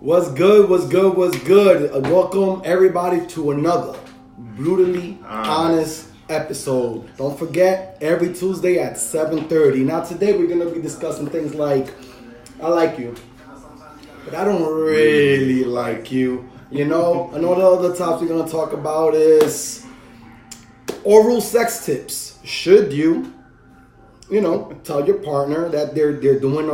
What's good? What's good? What's good? Welcome everybody to another brutally honest episode. Don't forget, every Tuesday at 7:30. Now today we're gonna be discussing things like, I like you, but I don't really like you. You know, another other topic we're gonna talk about is oral sex tips. Should you tell your partner that they're doing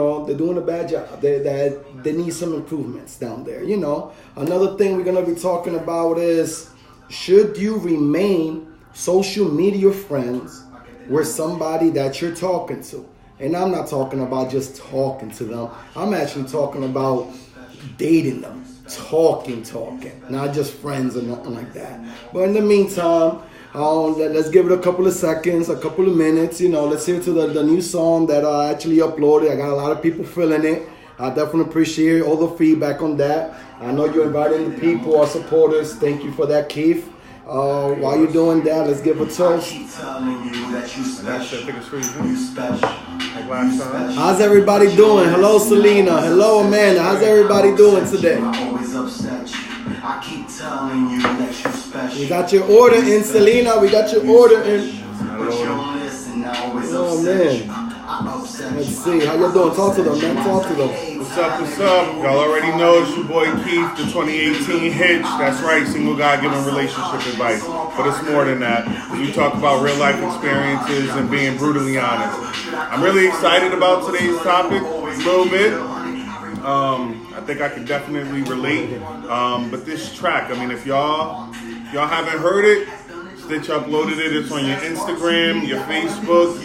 a bad job, that they need some improvements down there. Another thing we're gonna be talking about is, should you remain social media friends with somebody that you're talking to? And I'm not talking about just talking to them. I'm actually talking about dating them, talking, not just friends or nothing like that. But in the meantime, let's give it a couple of seconds, a couple of minutes. Let's hear to the new song that I actually uploaded. I got a lot of people feeling it. I definitely appreciate all the feedback on that. I know you're inviting the people, our supporters. Thank you for that, Keith. While you're doing that, let's give a toast. How's everybody doing? Hello, Selena. Hello, Amanda. How's everybody doing today? I keep telling you that you're special. We got your order in, Selena. We got your order in. Oh, man. Let's see. How you doing? Talk to them, man. Talk to them. What's up? Y'all already know it's your boy Keith, the 2018 Hitch. That's right, single guy giving relationship advice. But it's more than that. We talk about real life experiences and being brutally honest. I'm really excited about today's topic a little bit. I think I can definitely relate. But this track, if y'all haven't heard it, Stitch uploaded it. It's on your Instagram, your Facebook,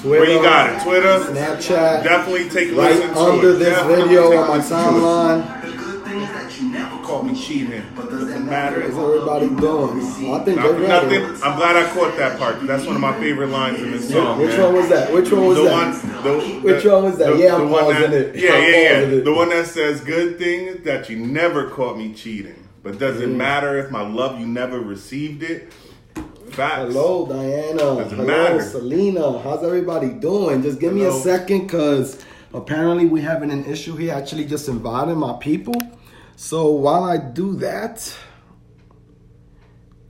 Twitter, where you got it, Twitter, Snapchat. Definitely take a right listen to under it. this video on my timeline. Call me cheating. Doesn't matter. What's everybody doing? I think they're ready. I'm glad I caught that part. That's one of my favorite lines in this song. Which one was that? Which one was that? Which one was that? I'm pausing it. Yeah. The one that says, "Good thing that you never caught me cheating, but doesn't matter if my love you never received it." Facts. Hello, Diana. Doesn't Hello, matter. Selena. How's everybody doing? Just give me a second, because apparently we're having an issue here. I actually just invited my people. So while I do that,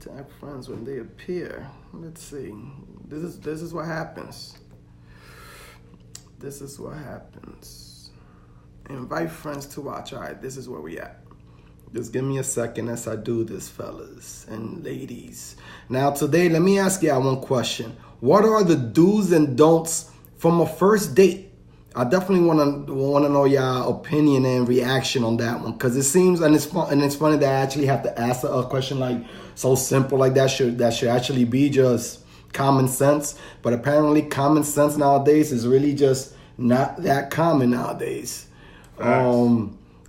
tag friends when they appear. Let's see. This is what happens. This is what happens. Invite friends to watch. All right, this is where we at. Just give me a second as I do this, fellas and ladies. Now today, let me ask y'all one question. What are the do's and don'ts from a first date? I definitely want to know y'all opinion and reaction on that one, because it seems, and it's funny that I actually have to ask a question like so simple like that should actually be just common sense. But apparently common sense nowadays is really just not that common nowadays.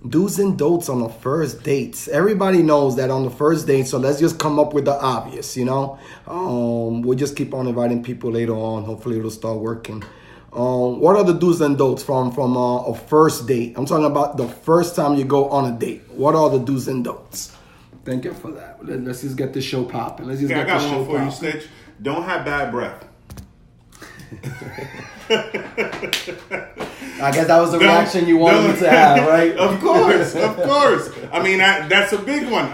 Do's and don'ts on the first dates. Everybody knows that on the first date, so let's just come up with the obvious, We'll just keep on inviting people later on. Hopefully it'll start working. What are the do's and don'ts from a first date? I'm talking about the first time you go on a date. What are the do's and don'ts? Thank you for that. Let's just get this show popping. I got one for you, Stitch. Don't have bad breath. I guess that was the reaction you wanted me to have, right? Of course. That's a big one.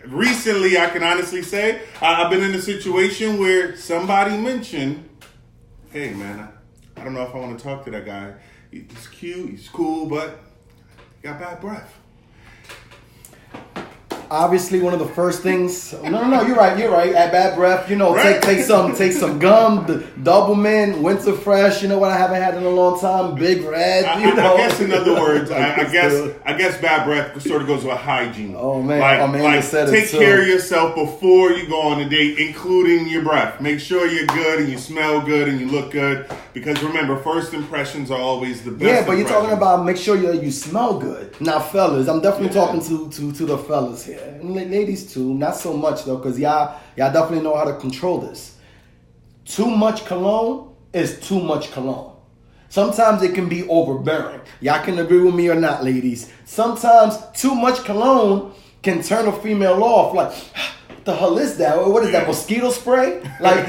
Recently, I can honestly say, I've been in a situation where somebody mentioned, "Hey, man, I don't know if I want to talk to that guy. He's cute, he's cool, but he got bad breath." Obviously, one of the first things. No, you're right. At bad breath, right? take some gum, the Doublemint, Winter Fresh. What I haven't had in a long time, Big Red. I guess in other words, I guess bad breath sort of goes with hygiene. Oh man, Amanda said take care of yourself before you go on a date, including your breath. Make sure you're good and you smell good and you look good, because remember, first impressions are always the best. Yeah, but you're talking about make sure you smell good. Now, fellas, I'm definitely talking to the fellas here. And ladies too, not so much though, because y'all definitely know how to control this. Too much cologne is too much cologne. Sometimes it can be overbearing. Y'all can agree with me or not, ladies. Sometimes too much cologne can turn a female off. Like, the hell is that? What is that, mosquito spray? Like,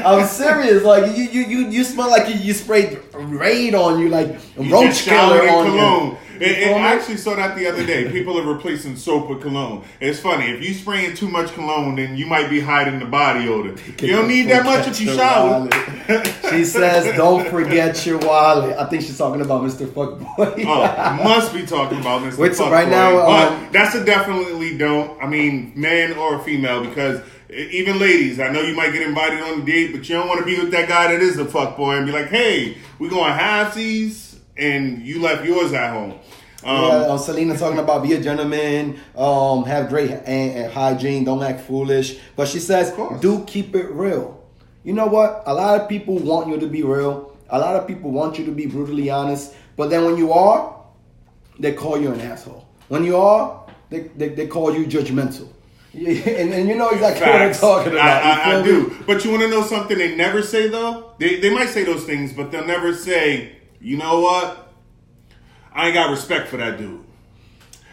I'm serious. Like, you smell like you sprayed Raid on you, like roach killer on you. I actually saw that the other day. People are replacing soap with cologne. It's funny. If you spraying too much cologne, then you might be hiding the body odor. You don't need that much if you shower. She says, don't forget your wallet. I think she's talking about Mr. Fuckboy. Must be talking about Mr. Fuckboy. Right now, but that's a definitely don't. I mean, man or female, because even ladies, I know you might get invited on a date, but you don't want to be with that guy that is the fuckboy and be like, hey, we're going halfsies, and you left yours at home. Selena talking about be a gentleman, have great hygiene, don't act foolish. But she says, do keep it real. You know what? A lot of people want you to be real. A lot of people want you to be brutally honest. But then when you are, they call you an asshole. When you are, they call you judgmental. And you know exactly Facts. what I'm talking about. I do. But you want to know something they never say, though? They might say those things, but they'll never say, you know what? I ain't got respect for that dude.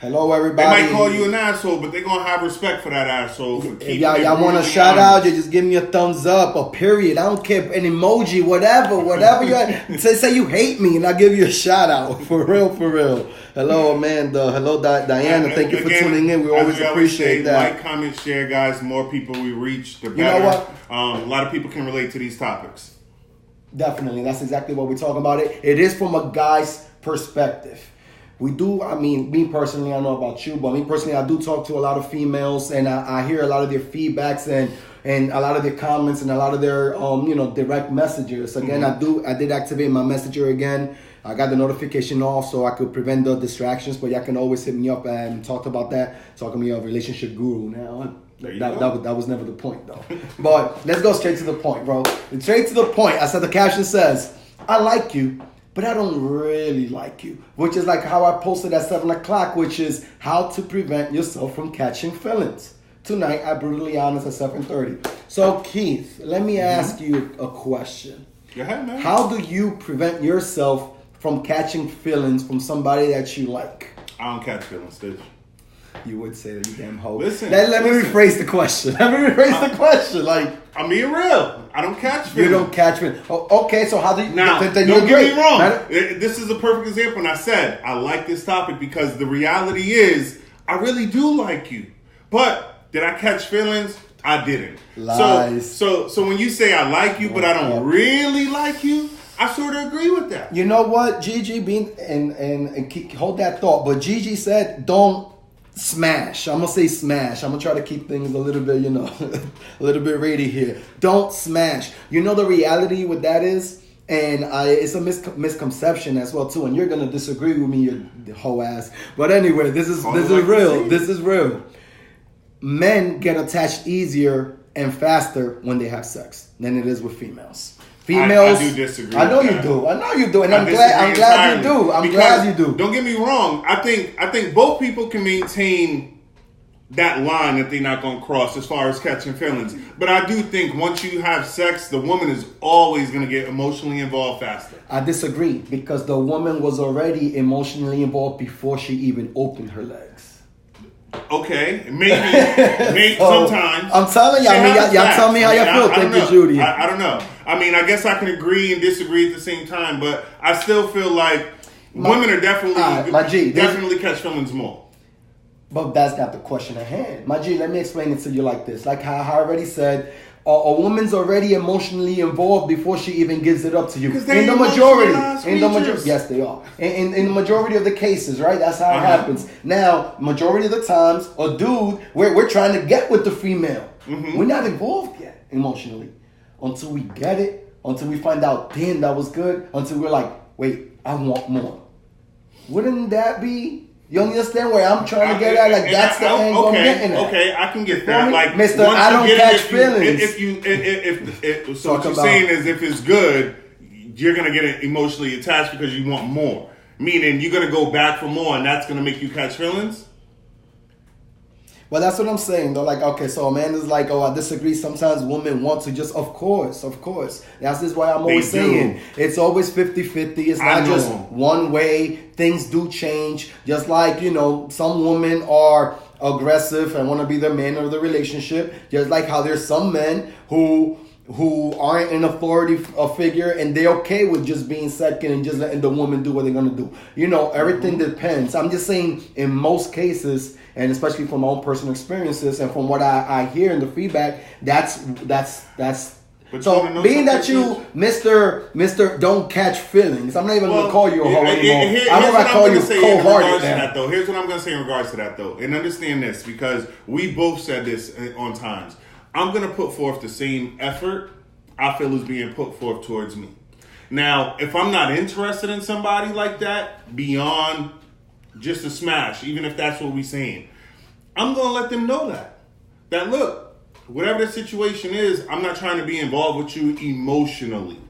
Hello, everybody. They might call you an asshole, but they're going to have respect for that asshole. For if y'all want a shout out, you just give me a thumbs up, a period. I don't care, an emoji, whatever you say you hate me, and I'll give you a shout out. For real, for real. Hello, Amanda. Hello, Diana. Thank you for tuning in. We always appreciate that. Like, comment, share, guys. The more people we reach, the better. You know what? A lot of people can relate to these topics. Definitely. That's exactly what we're talking about. It is from a guy's perspective. We do, I mean, me personally, I don't know about you, but me personally, I do talk to a lot of females, and I hear a lot of their feedbacks and a lot of their comments and a lot of their, direct messages. Again, I did activate my messenger again. I got the notification off so I could prevent the distractions, but y'all can always hit me up and talk about that. Talk to me a relationship guru now. That was never the point, though. But let's go straight to the point, bro. Straight to the point. I said the caption says, I like you, but I don't really like you. Which is like how I posted at 7 o'clock, which is how to prevent yourself from catching feelings. Tonight, I Brutally Honest at 7:30. So, Keith, let me ask you a question. Go ahead, man. How do you prevent yourself from catching feelings from somebody that you like? I don't catch feelings, dude. You would say that, you damn hoe. Listen. Let me rephrase the question. Like, I'm being real. I don't catch feelings. You don't catch feelings. Oh, okay, so how do you... Now, don't get me wrong. This is a perfect example. And I said, I like this topic because the reality is, I really do like you. But did I catch feelings? I didn't. Lies. So when you say I like you, but I don't really like you, I sort of agree with that. You know what, Gigi, hold that thought. But Gigi said, don't smash. I'm going to say smash. I'm going to try to keep things a little bit, a little bit ready here. Don't smash. You know the reality with that is, and it's a misconception as well, too. And you're going to disagree with me, you hoe ass. But anyway, this is real. This is real. Men get attached easier and faster when they have sex than it is with females. Females, I do disagree. I know you do. And I'm glad you do. I'm glad you do. Don't get me wrong. I think both people can maintain that line that they're not going to cross as far as catching feelings. But I do think once you have sex, the woman is always going to get emotionally involved faster. I disagree because the woman was already emotionally involved before she even opened her legs. Okay, maybe so, sometimes. I'm telling you, y'all tell me how you feel. Thank you, Judy. I don't know. I mean, I guess I can agree and disagree at the same time, but I still feel like women are definitely catch feelings more. But that's not the question at hand. My G, let me explain it to you like this. Like how I already said, a woman's already emotionally involved before she even gives it up to you. In the majority, yes, they are. In the majority of the cases, right? That's how it happens. Now, majority of the times, a dude, we're trying to get with the female. We're not involved yet emotionally until we get it, until we find out, damn, that was good, until we're like, wait, I want more. Wouldn't that be? You understand where I'm trying to get at? Like, that's the angle I'm getting at. Okay, I can get that. Like, Mister, I don't catch feelings. So what you're saying is if it's good, you're going to get emotionally attached because you want more. Meaning you're going to go back for more and that's going to make you catch feelings? Well, that's what I'm saying, though. Like, okay, so Amanda's like, I disagree. Sometimes women want to just, of course. That's just why I'm always saying it's always 50-50. It's not just one way. Things do change. Just like, some women are aggressive and want to be the man of the relationship. Just like how there's some men who who aren't an authority figure, and they're okay with just being second and just letting the woman do what they're gonna do. You know, everything depends. I'm just saying, in most cases, and especially from my own personal experiences and from what I hear in the feedback, that's. But So being that you, Mister, don't catch feelings. I'm not even gonna call you a hoe anymore. I'm gonna call you cold-hearted. Here's what I'm gonna say in regards to that, though, and understand this, because we both said this on times. I'm going to put forth the same effort I feel is being put forth towards me. Now, if I'm not interested in somebody like that, beyond just a smash, even if that's what we're saying, I'm going to let them know that look, whatever the situation is, I'm not trying to be involved with you emotionally.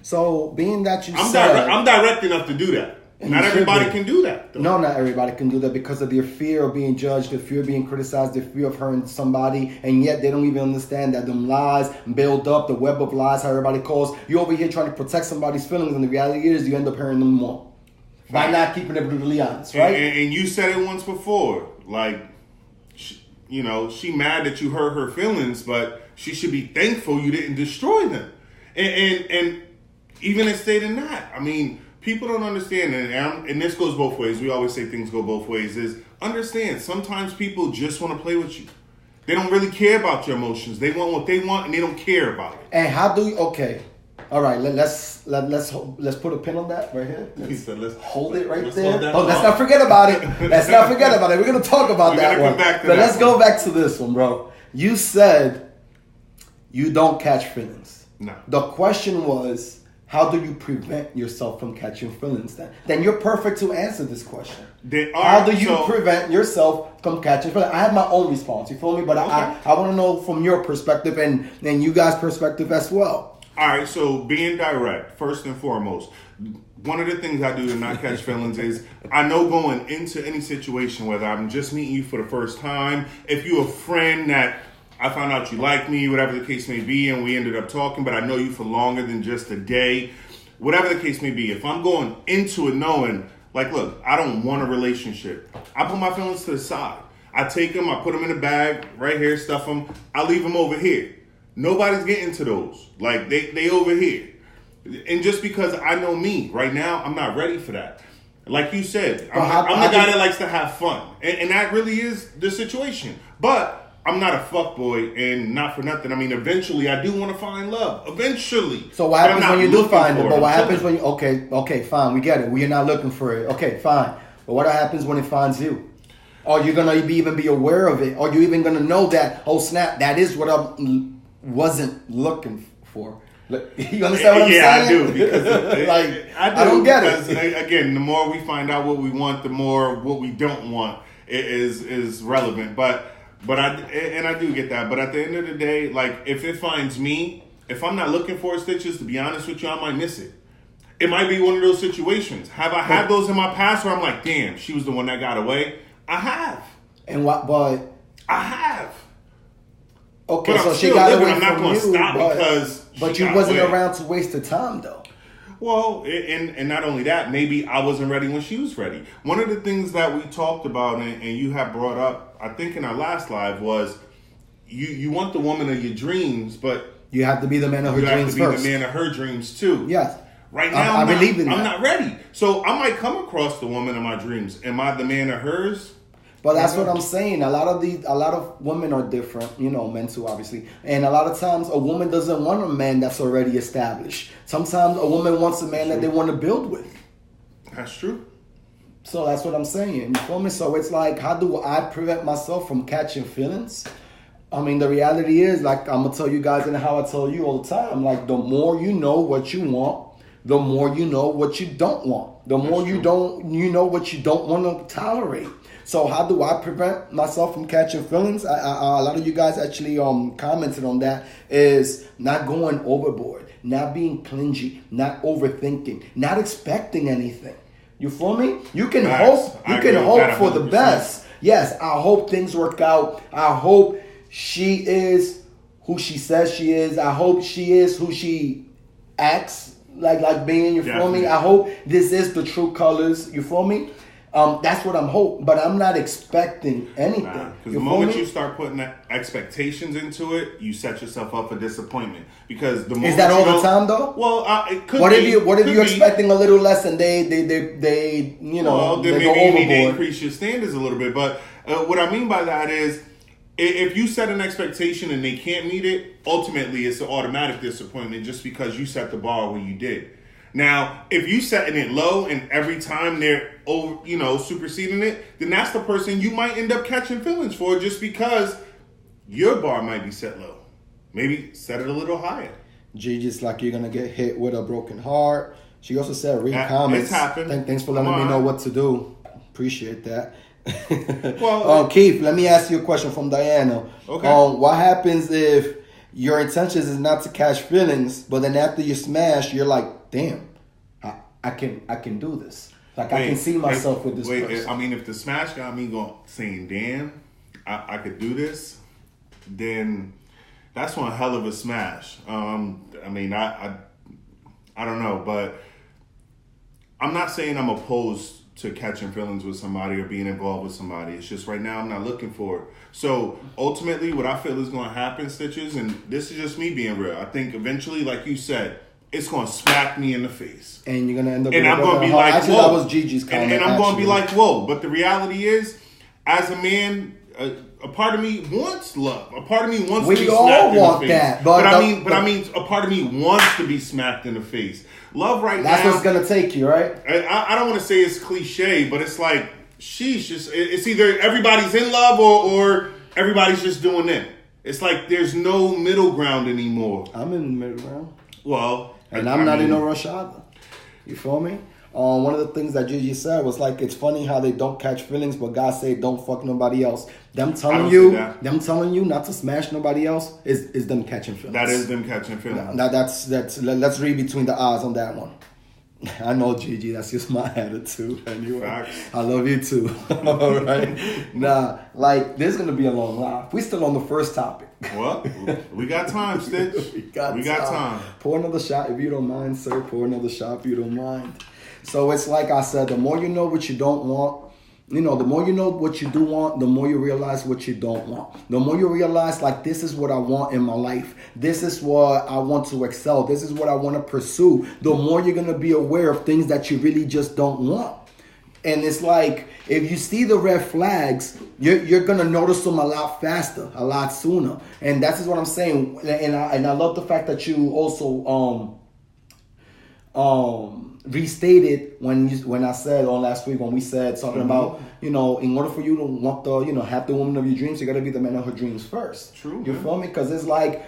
So, being that I'm direct enough to do that. Not everybody can do that, though. No, not everybody can do that because of their fear of being judged, their fear of being criticized, their fear of hurting somebody, and yet they don't even understand that them lies build up, the web of lies, how everybody calls. You over here trying to protect somebody's feelings, and the reality is you end up hurting them more. By not keeping it brutally honest, right? And you said it once before, like, she mad that you hurt her feelings, but she should be thankful you didn't destroy them. And even in stating that, I mean, people don't understand, and this goes both ways. We always say things go both ways. Is understand, sometimes people just want to play with you. They don't really care about your emotions. They want what they want, and they don't care about it. And how do you? Okay, all right. Let's put a pin on that right here. Let's hold it right there. Let's not forget about it. Let's not forget about it. We're gonna talk about that one. But let's go back to this one, bro. You said you don't catch feelings. No. The question was, how do you prevent yourself from catching feelings then? Then you're perfect to answer this question. How do you prevent yourself from catching feelings? I have my own response, you feel me? But okay. I want to know from your perspective and you guys' perspective as well. All right, so being direct, first and foremost, one of the things I do to not catch feelings is I know going into any situation, whether I'm just meeting you for the first time, if you're a friend that I found out you like me, whatever the case may be, and we ended up talking, but I know you for longer than just a day. Whatever the case may be, if I'm going into it knowing, like, look, I don't want a relationship, I put my feelings to the side. I take them, I put them in a bag, right here, stuff them, I leave them over here. Nobody's getting to those. Like, they over here. And just because I know me, right now, I'm not ready for that. Like you said, I'm the guy that likes to have fun. And that really is the situation. But I'm not a fuckboy, and not for nothing. I mean, eventually, I do want to find love. Eventually. So what happens when you do find it? But what happens when you... Okay, fine, we get it. We're not looking for it. Okay, fine. But what happens when it finds you? Are you going to even be aware of it? Are you even going to know that, oh, snap, that is what I wasn't looking for? You understand what I'm saying? Yeah, I do. Because I don't get it. Because, again, the more we find out what we want, the more what we don't want is relevant. But I do get that. But at the end of the day, like, if it finds me, if I'm not looking for stitches, to be honest with you, I might miss it. It might be one of those situations. Have I had those in my past where I'm like, damn, she was the one that got away? I have. And what? But I have. Okay, but so she got away from you. I'm not going to stop because. But you wasn't around to waste the time, though. Well, and not only that, maybe I wasn't ready when she was ready. One of the things that we talked about and you have brought up, I think in our last live, was you want the woman of your dreams, but you have to be the man of her dreams first. You have to be the man of her dreams too. Yes. Right now, I believe in that. I'm not ready. So I might come across the woman of my dreams. Am I the man of hers? But that's what I'm saying. A lot of women are different, men too, obviously. And a lot of times a woman doesn't want a man that's already established. Sometimes a woman wants a man that they want to build with. That's true. So that's what I'm saying. You feel me? So it's like, how do I prevent myself from catching feelings? I mean, the reality is, like, I'm going to tell you guys and how I tell you all the time, like, the more you know what you want, the more you know what you don't want. The more you know what you don't want to tolerate. So how do I prevent myself from catching feelings? A lot of you guys actually commented on that, is not going overboard, not being clingy, not overthinking, not expecting anything. You feel me? You can hope. You can hope for the best. Yes, I hope things work out. I hope she is who she says she is. I hope she is who she acts like being. You feel me? I hope this is the true colors. You feel me? That's what I'm hoping, but I'm not expecting anything. Because the moment you start putting expectations into it, you set yourself up for disappointment. Because the moment is that all the time though? Well, it could. What if you're expecting a little less and they you know, well, then they go maybe you need to overboard? increase your standards a little bit. But what I mean by that is, if you set an expectation and they can't meet it, ultimately it's an automatic disappointment just because you set the bar where you did. Now, if you setting it low and every time they're superseding it, then that's the person you might end up catching feelings for just because your bar might be set low. Maybe set it a little higher. Gigi's like, you're gonna get hit with a broken heart. She also said, read comments. It's happened. Thanks for letting me know what to do. Appreciate that. Well, Keith, let me ask you a question from Diana. Okay. What happens if your intentions is not to catch feelings, but then after you smash, you're like, damn, I can do this. Like, I can see myself with this person. I mean, if the smash got me saying, damn, I could do this, then that's one hell of a smash. I mean, I don't know, but I'm not saying I'm opposed to catching feelings with somebody or being involved with somebody. It's just right now I'm not looking for it. So ultimately what I feel is going to happen, Stitches, and this is just me being real, I think eventually, like you said, it's going to smack me in the face. And you're going to end up and I'm going to be like, actually, whoa. That was Gigi's comment. And I'm going to be like, whoa. But the reality is, as a man, a part of me wants love. A part of me wants to be smacked in the face. That. But I mean, a part of me wants to be smacked in the face. Love right That's now. That's what's going to take you, right? I don't want to say it's cliche, but it's like, sheesh, it's either everybody's in love or everybody's just doing it. It's like there's no middle ground anymore. I'm in the middle ground. Well, and I'm not in no rush either. You feel me? One of the things that Gigi said was like, it's funny how they don't catch feelings, but God say don't fuck nobody else. Them telling you not to smash nobody else is them catching feelings. That is them catching feelings. That's let's read between the eyes on that one. I know, Gigi, that's just my attitude. Anyway, Facts. I love you too. All right. Nah, like, there's going to be a long life. We still on the first topic. Well, we got time, Stitch. we got time. Pour another shot if you don't mind, sir. Pour another shot if you don't mind. So it's like I said, the more you know what you don't want, the more you know what you do want, the more you realize what you don't want. The more you realize, like, this is what I want in my life. This is what I want to excel. This is what I want to pursue. The more you're going to be aware of things that you really just don't want. And it's like, if you see the red flags, you're going to notice them a lot faster, a lot sooner. And that's just what I'm saying. And I love the fact that you also restated when I said on last week when we said talking about, in order for you to want have the woman of your dreams, you got to be the man of her dreams first. True. You feel me? Because it's like,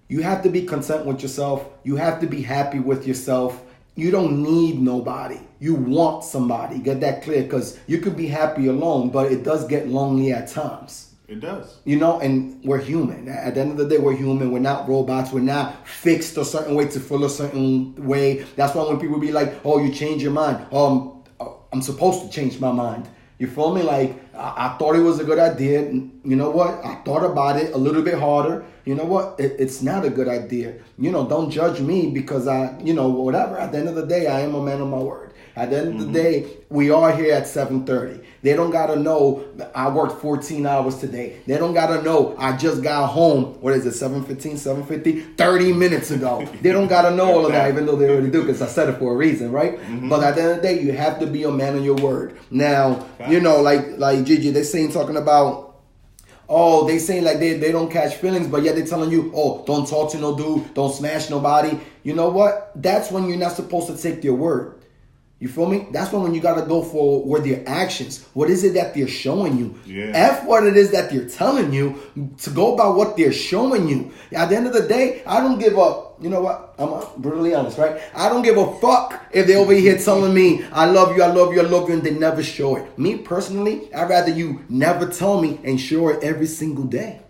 you have to be content with yourself. You have to be happy with yourself. You don't need nobody. You want somebody. Get that clear, because you could be happy alone, but it does get lonely at times. It does. And we're human. At the end of the day, we're human. We're not robots. We're not fixed a certain way to feel a certain way. That's why when people be like, oh, you change your mind. I'm supposed to change my mind. You feel me? Like, I thought it was a good idea. You know what? I thought about it a little bit harder. You know what? It's not a good idea. Don't judge me because whatever. At the end of the day, I am a man of my word. At the end of the day, we are here at 7:30. They don't got to know I worked 14 hours today. They don't got to know I just got home. What is it, 7:15, 7:50? 30 minutes ago. They don't got to know all of that, even though they already do, because I said it for a reason, right? But at the end of the day, you have to be a man of your word. Now, like Gigi, they saying talking about, they saying like they don't catch feelings, but yet they're telling you, don't talk to no dude, don't smash nobody. You know what? That's when you're not supposed to take their word. You feel me? That's when you got to go for with their actions. What is it that they're showing you? Yeah. F what it is that they're telling you, to go by what they're showing you. At the end of the day, I don't give up. You know what? I'm brutally honest, right? I don't give a fuck if they're over here telling me, I love you, I love you, I love you, and they never show it. Me, personally, I'd rather you never tell me and show it every single day.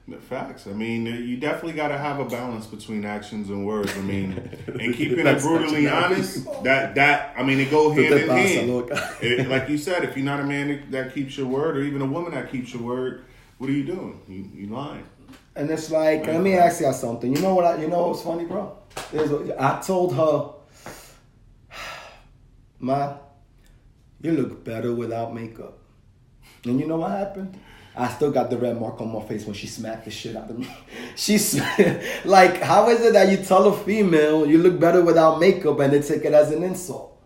The facts. I mean, you definitely got to have a balance between actions and words. I mean, and keeping it brutally honest, that I mean, it go hand in hand. Like you said, if you're not a man that keeps your word, or even a woman that keeps your word, what are you doing? You lying. And it's like, let me ask y'all something. You know what's funny, bro? I told her, You look better without makeup. And you know what happened? I still got the red mark on my face when she smacked the shit out of me. She's like, how is it that you tell a female you look better without makeup and they take it as an insult?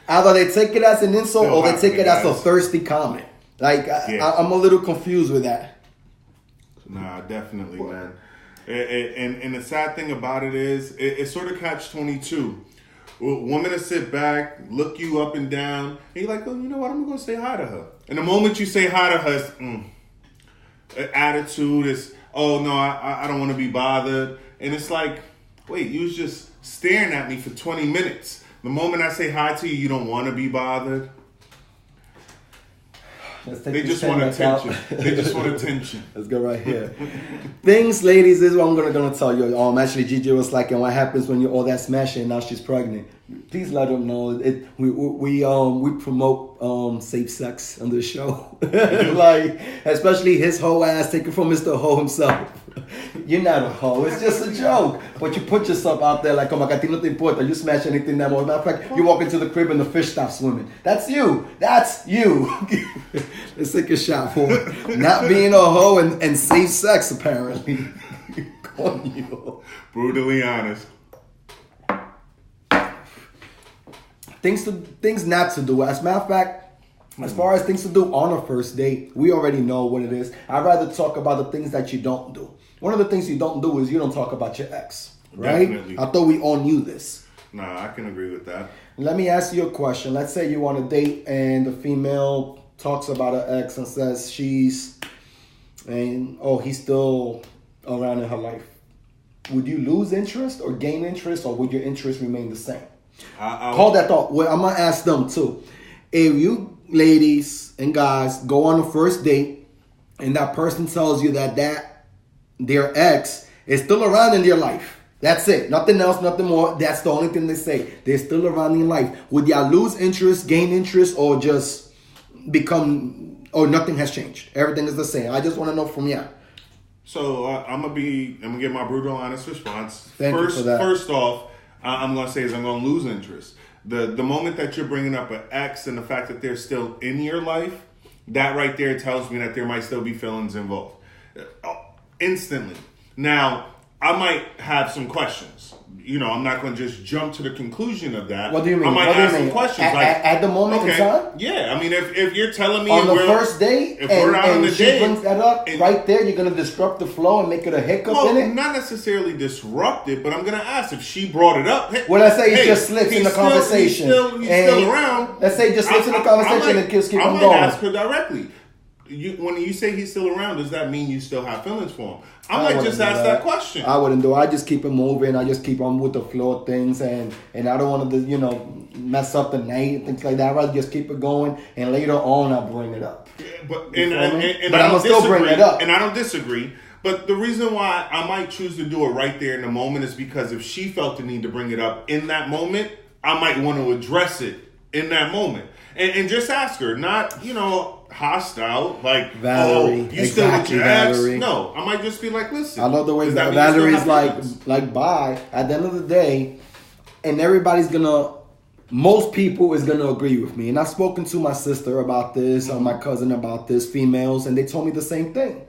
Either they take it as an insult or they take it as a thirsty comment. Like, I'm a little confused with that. Nah, definitely, man. And the sad thing about it is, it's sort of catch-22. Woman to sit back, look you up and down, and you're like, oh, you know what? I'm going to say hi to her. And the moment you say hi to her, attitude is, oh, no, I don't want to be bothered. And it's like, wait, you was just staring at me for 20 minutes. The moment I say hi to you, you don't want to be bothered. They just want attention. They just want attention. Let's go right here. Things, ladies, this is what I'm gonna tell you. Actually, Gigi was like, and what happens when you all that smashing and now she's pregnant? Please let them know. We promote safe sex on the show. Like, especially his hoe ass taken from Mr. Ho himself. You're not a hoe. It's just a joke. But you put yourself out there like, oh my God, no te importa. You smash anything that more. Matter of fact, you walk into the crib and the fish stop swimming. That's you. That's you. Let's take a shot for not being a hoe and safe sex, apparently. Brutally honest. Things not to do. As a matter of fact, as far as things to do on a first date, we already know what it is. I'd rather talk about the things that you don't do. One of the things you don't do is you don't talk about your ex, right? Definitely. I thought we all knew this. Nah, I can agree with that. Let me ask you a question. Let's say you want to date and the female talks about her ex and says he's still around in her life. Would you lose interest or gain interest, or would your interest remain the same? Hold that thought. Well, I'm going to ask them too. If you ladies and guys go on a first date and that person tells you that their ex is still around in your life. That's it. Nothing else, nothing more. That's the only thing they say. They're still around in your life. Would y'all lose interest, gain interest, or just nothing has changed? Everything is the same. I just want to know from y'all. So I'm gonna give my brutal, honest response. Thank you for that. First off, I'm gonna say I'm gonna lose interest. The moment that you're bringing up an ex and the fact that they're still in your life, that right there tells me that there might still be feelings involved. Instantly. Now, I might have some questions. You know, I'm not going to just jump to the conclusion of that. What do you mean? I might ask some questions. At the moment in time? Yeah, I mean, if you're telling me on the first date, if we're out on the she date, brings that up right there, you're going to disrupt the flow and make it a hiccup in it? Not necessarily disrupt it, but I'm going to ask if she brought it up. Well, let's say he just slips in the conversation. He's still around. Let's say he just slips in the conversation and just keep on going. I might ask her directly. When you say he's still around, does that mean you still have feelings for him? I might just ask that question. I wouldn't do it. I just keep it moving. I just keep on with the flow of things, and I don't want to, mess up the night and things like that. I'd rather just keep it going, and later on I'll bring it up. Yeah, but I'm gonna still bring it up, and I don't disagree. But the reason why I might choose to do it right there in the moment is because if she felt the need to bring it up in that moment, I might want to address it in that moment, and just ask her, not hostile, like Valerie. You still with your ex? Valerie. No, I might just be like, listen. I love the way that Valerie's like bye. At the end of the day, and most people is gonna agree with me. And I've spoken to my sister about this, or my cousin about this, females, and they told me the same thing.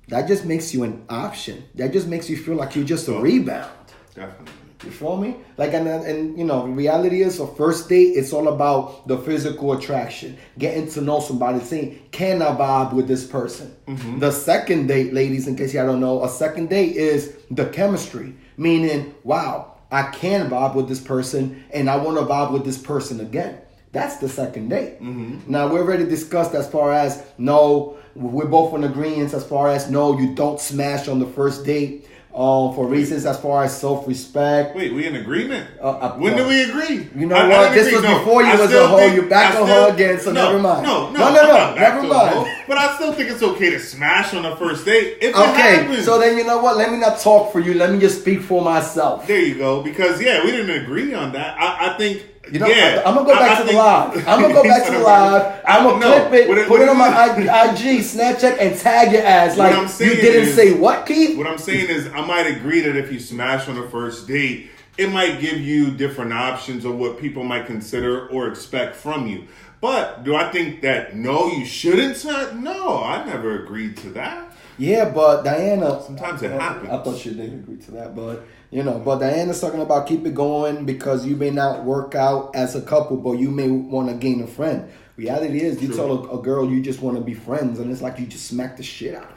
That just makes you an option. That just makes you feel like you're just a rebound. Definitely. You feel me? Like, and reality is, a first date, it's all about the physical attraction, getting to know somebody, saying, can I vibe with this person? Mm-hmm. The second date, ladies, in case y'all don't know, a second date is the chemistry, meaning, wow, I can vibe with this person, and I want to vibe with this person again. That's the second date. Mm-hmm. Now, we already discussed as far as, no, we're both in agreement as far as, no, you don't smash on the first date. For reasons as far as self-respect. Wait, we in agreement? When did we agree? You know what? This was before you was a hoe. You back on her again, so never mind. No, never mind. But I still think it's okay to smash on the first date if it happens. happens. So then you know what? Let me not talk for you. Let me just speak for myself. There you go. Because, we didn't agree on that. I think... I'm gonna go back to the live. I'm gonna clip it, put it on my IG, Snapchat, and tag your ass. Like, you didn't say what, Keith? What I'm saying is, I might agree that if you smash on the first date, it might give you different options of what people might consider or expect from you. But do I think that, no, you shouldn't? No, I never agreed to that. Yeah, but Diana... Sometimes it happens. I thought she did agree to that, but, but Diana's talking about keep it going because you may not work out as a couple, but you may want to gain a friend. Reality is, you tell a girl you just want to be friends, and it's like you just smack the shit out of her.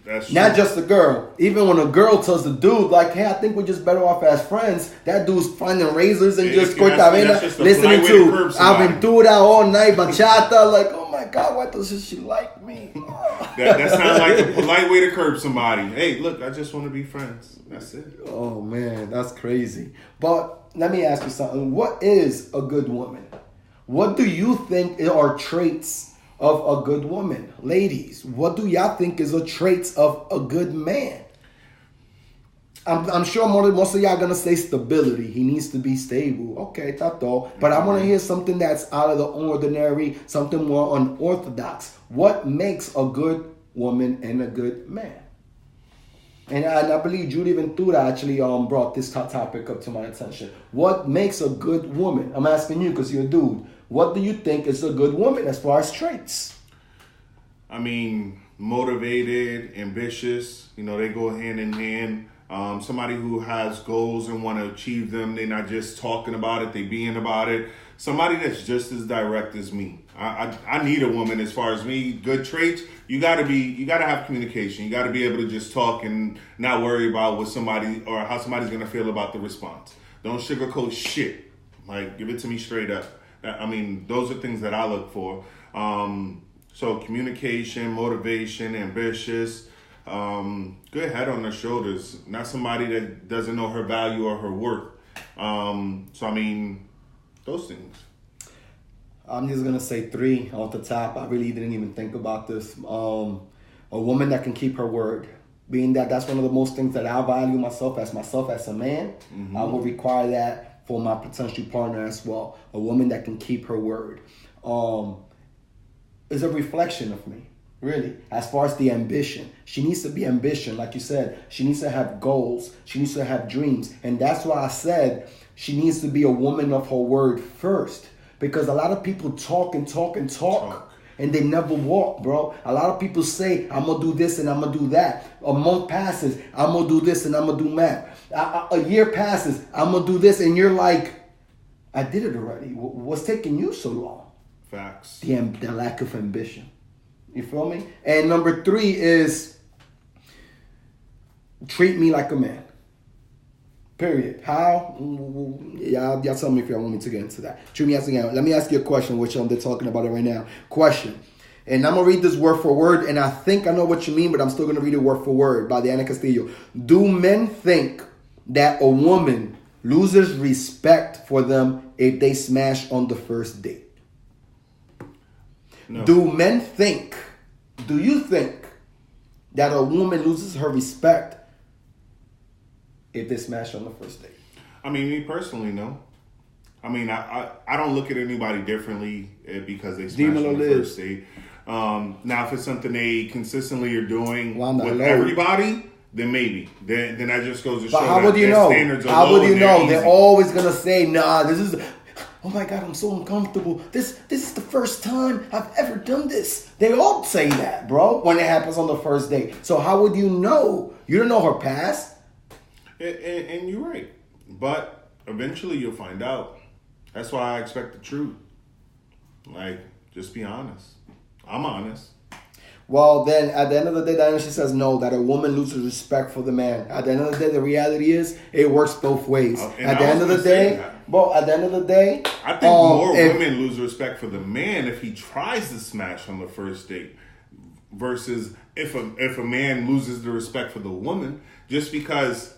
That's true. Not just a girl. Even when a girl tells the dude, like, hey, I think we're just better off as friends, that dude's finding razors and just cortavena, listening to Aventura all night, bachata, like, oh my God, why doesn't she like me? That sounds like a polite way to curb somebody. Hey, look, I just want to be friends. That's it. Oh, man, that's crazy. But let me ask you something. What is a good woman? What do you think are traits of a good woman? Ladies, what do y'all think is a traits of a good man? I'm sure most of y'all gonna say stability. He needs to be stable. Okay, tato. But I want to hear something that's out of the ordinary, something more unorthodox. What makes a good woman and a good man? And I believe Judy Ventura actually brought this topic up to my attention. What makes a good woman? I'm asking you because you're a dude. What do you think is a good woman as far as traits? I mean, motivated, ambitious. They go hand in hand. Somebody who has goals and want to achieve them. They're not just talking about it. They being about it. Somebody that's just as direct as me. I need a woman as far as me. Good traits. You gotta have communication. You gotta be able to just talk and not worry about what somebody or how somebody's gonna feel about the response. Don't sugarcoat shit. Like, give it to me straight up. I mean, those are things that I look for. So communication, motivation, ambitious, good head on their shoulders. Not somebody that doesn't know her value or her worth. So, I mean, those things. I'm just going to say 3 off the top. I really didn't even think about this. A woman that can keep her word. Being that's one of the most things that I value myself as a man. Mm-hmm. I will require that for my potential partner as well. A woman that can keep her word. Is a reflection of me, really. As far as the ambition. She needs to be ambition, like you said. She needs to have goals. She needs to have dreams. And that's why I said she needs to be a woman of her word first. Because a lot of people talk and they never walk, bro. A lot of people say, I'm going to do this and I'm going to do that. A month passes, I'm going to do this and I'm going to do that. A year passes, I'm going to do this. And you're like, I did it already. What's taking you so long? Facts. The lack of ambition. You feel me? And number 3 is treat me like a man. Period. How? Y'all tell me if y'all want me to get into that. Treat me as a man. Let me ask you a question, which they're talking about it right now. Question. And I'm going to read this word for word, and I think I know what you mean, but I'm still going to read it word for word by Diana Castillo. Do men think that a woman loses respect for them if they smash on the first date? No. Do you think that a woman loses her respect if they smash on the first date? I mean, me personally, no. I mean, I don't look at anybody differently because they smash on the first date. Now, if it's something they consistently are doing with everybody, then maybe. Then that just goes to show how would you know? Standards are how low would you know? They're always going to say, nah, this is... Oh my God, I'm so uncomfortable. This is the first time I've ever done this. They all say that, bro, when it happens on the first date. So how would you know? You don't know her past. And you're right. But eventually you'll find out. That's why I expect the truth. Like, just be honest. I'm honest. Well, then, at the end of the day, Diana, she says no, that a woman loses respect for the man. At the end of the day, the reality is it works both ways. At the end of the day, I think more women lose respect for the man if he tries to smash on the first date versus if a man loses the respect for the woman just because,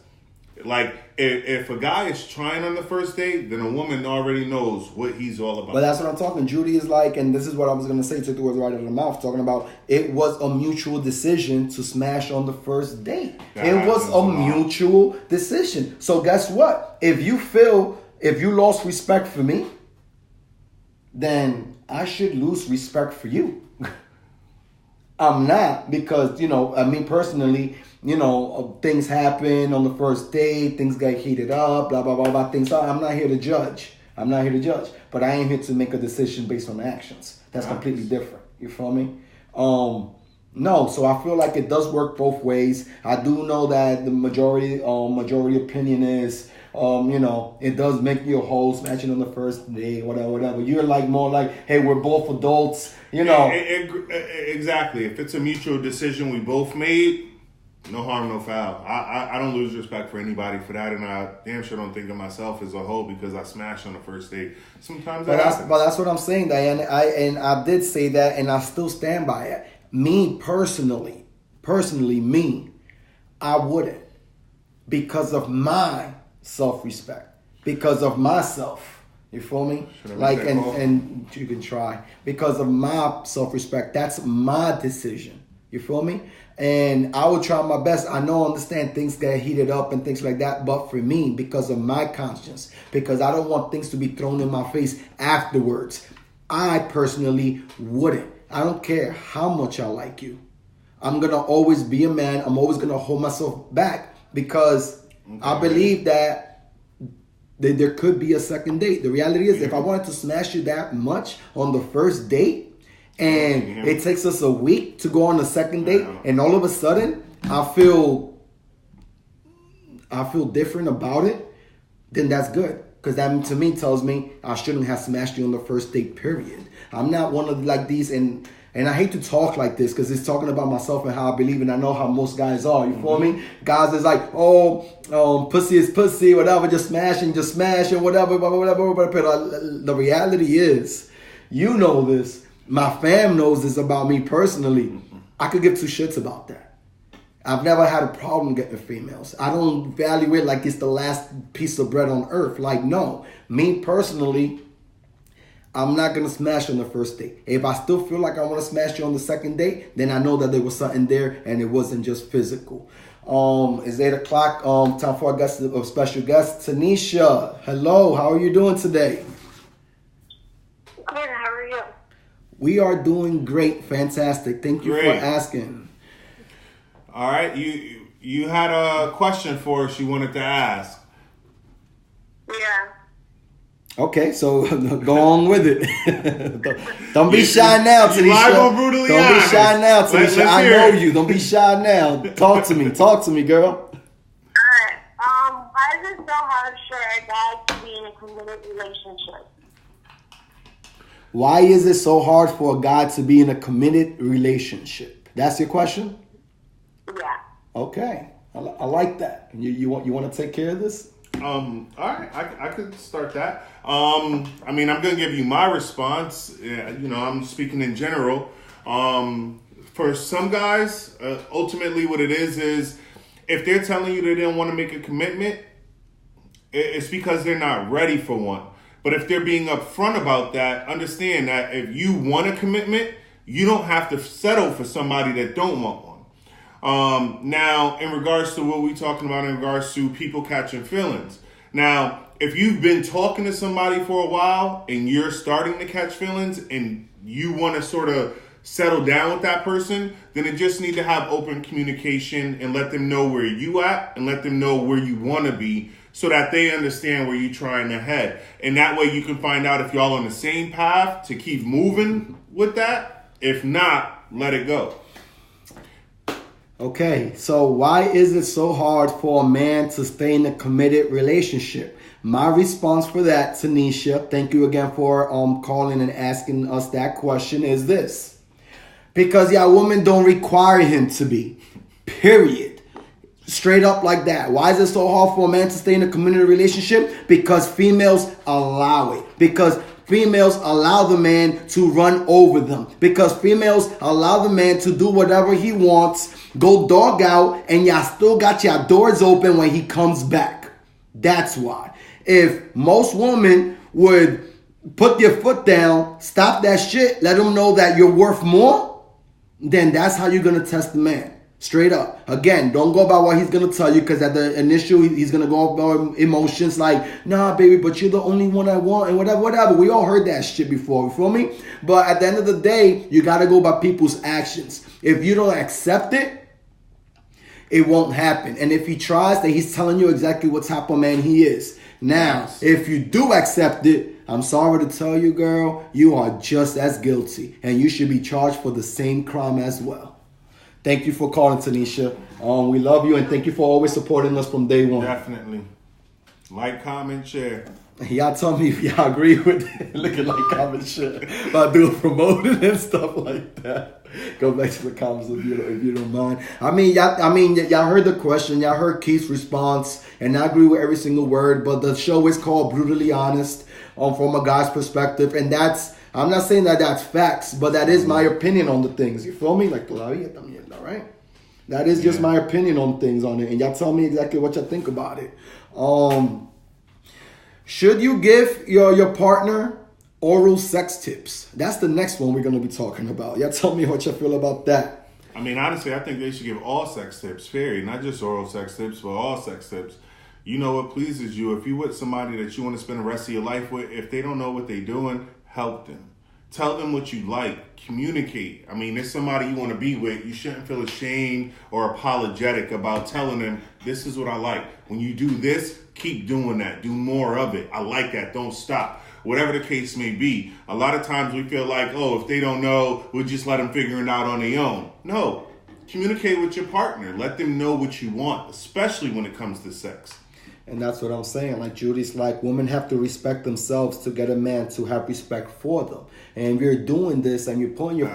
like, if a guy is trying on the first date, then a woman already knows what he's all about. But that's what I'm talking. Judy is like, and this is what I was going to say, took the words right out of the mouth, talking about it was a mutual decision to smash on the first date. It was a mutual decision. So guess what? If you lost respect for me, then I should lose respect for you. I'm not, because, I mean, personally, things happen on the first date, things get heated up, blah, blah, blah, blah, things. I'm not here to judge. But I am here to make a decision based on actions. That's completely different. You feel me? No, so I feel like it does work both ways. I do know that the majority opinion is, it does make you a whole, smashing on the first day, whatever. You're like more like, hey, we're both adults, Exactly. If it's a mutual decision we both made, no harm, no foul. I don't lose respect for anybody for that, and I damn sure don't think of myself as a whole because I smashed on the first date. Sometimes but that's what I'm saying, Diane. I did say that, and I still stand by it. Me personally, I wouldn't, because of my self-respect, because of myself. You feel me? And you can try, because of my self-respect. That's my decision. You feel me? And I will try my best. I understand things get heated up and things like that. But for me, because of my conscience, because I don't want things to be thrown in my face afterwards, I personally wouldn't. I don't care how much I like you. I'm going to always be a man. I'm always going to hold myself back because I believe that there could be a second date. The reality is, if I wanted to smash you that much on the first date, and it takes us a week to go on the second date, and all of a sudden I feel different about it, then that's good. Because that, to me, tells me I shouldn't have smashed you on the first date, period. I'm not one of like these, and I hate to talk like this because it's talking about myself and how I believe, and I know how most guys are. You feel me? Guys is like, pussy is pussy, whatever, just smash, and whatever, whatever. But the reality is, you know this. My fam knows this about me personally. I could give two shits about that. I've never had a problem getting females. I don't value it like it's the last piece of bread on earth. Like, no. Me personally, I'm not going to smash on the first date. If I still feel like I want to smash you on the second date, then I know that there was something there and it wasn't just physical. It's 8 o'clock. Time for a special guest. Tanisha, hello. How are you doing today? Good. How are you? We are doing great. Fantastic. Thank you for asking. All right. You had a question for us you wanted to ask. Yeah. Okay, so go on with it. Don't be shy now, Tanisha. Don't be shy now, Tanisha. I know you. Don't be shy now. Talk to me, girl. All right. Why is it so hard for a guy to be in a committed relationship? Why is it so hard for a guy to be in a committed relationship? That's your question? Yeah. Okay, I like that. You want to take care of this? All right, I could start that. I mean, I'm gonna give you my response. I'm speaking in general. For some guys, ultimately, what it is if they're telling you they didn't want to make a commitment, it's because they're not ready for one. But if they're being upfront about that, understand that if you want a commitment, you don't have to settle for somebody that don't want one. Now, in regards to what we're talking about in regards to people catching feelings. Now, if you've been talking to somebody for a while and you're starting to catch feelings and you want to sort of settle down with that person, then it just need to have open communication and let them know where you at and let them know where you want to be so that they understand where you're trying to head. And that way you can find out if y'all on the same path to keep moving with that. If not, let it go. Okay, so why is it so hard for a man to stay in a committed relationship? My response for that, Tanisha, thank you again for calling and asking us that question, is this. Because women don't require him to be. Period. Straight up like that. Why is it so hard for a man to stay in a committed relationship? Because females allow it. Because females allow the man to run over them. Because females allow the man to do whatever he wants, go dog out, and y'all still got your doors open when he comes back. That's why. If most women would put your foot down, stop that shit, let them know that you're worth more, then that's how you're going to test the man. Straight up. Again, don't go by what he's going to tell you, because at the initial, he's going to go about emotions like, nah, baby, but you're the only one I want, and whatever. We all heard that shit before, you feel me? But at the end of the day, you got to go by people's actions. If you don't accept it, it won't happen. And if he tries, then he's telling you exactly what type of man he is. Now, if you do accept it, I'm sorry to tell you, girl, you are just as guilty, and you should be charged for the same crime as well. Thank you for calling, Tanisha. We love you, and thank you for always supporting us from day one. Definitely. Like, comment, share. Y'all tell me if y'all agree with it. Look at like, comment, share. About doing promoting and stuff like that. Go back to the comments if you don't mind. Y'all heard the question. Y'all heard Keith's response, and I agree with every single word. But the show is called Brutally Honest, from a guy's perspective, and I'm not saying that that's facts, but that is my opinion on the things. You feel me? Like, right? That is just my opinion on things on it. And y'all tell me exactly what y'all think about it. Should you give your partner oral sex tips? That's the next one we're going to be talking about. Y'all tell me what y'all feel about that. I mean, honestly, I think they should give all sex tips, period. Not just oral sex tips, but all sex tips. You know what pleases you. If you're with somebody that you want to spend the rest of your life with, if they don't know what they're doing, help them. Tell them what you like. Communicate. I mean, there's somebody you want to be with. You shouldn't feel ashamed or apologetic about telling them, this is what I like. When you do this, keep doing that. Do more of it. I like that. Don't stop. Whatever the case may be. A lot of times we feel like, oh, if they don't know, we'll just let them figure it out on their own. No. Communicate with your partner. Let them know what you want, especially when it comes to sex. And that's what I'm saying. Like Judy's like, women have to respect themselves to get a man to have respect for them. And if you're doing this and you're putting your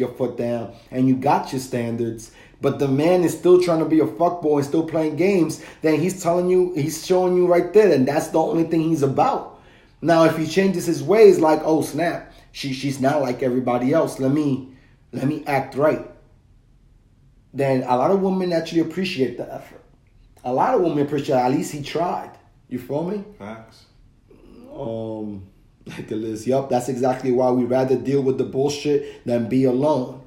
foot down and you got your standards, but the man is still trying to be a fuckboy and still playing games, then he's showing you right there, and that's the only thing he's about. Now, if he changes his ways, like, oh snap, she's not like everybody else. Let me act right. Then a lot of women actually appreciate the effort. A lot of women appreciate at least he tried. You feel me? Facts. Like the list. Yup, that's exactly why we rather deal with the bullshit than be alone.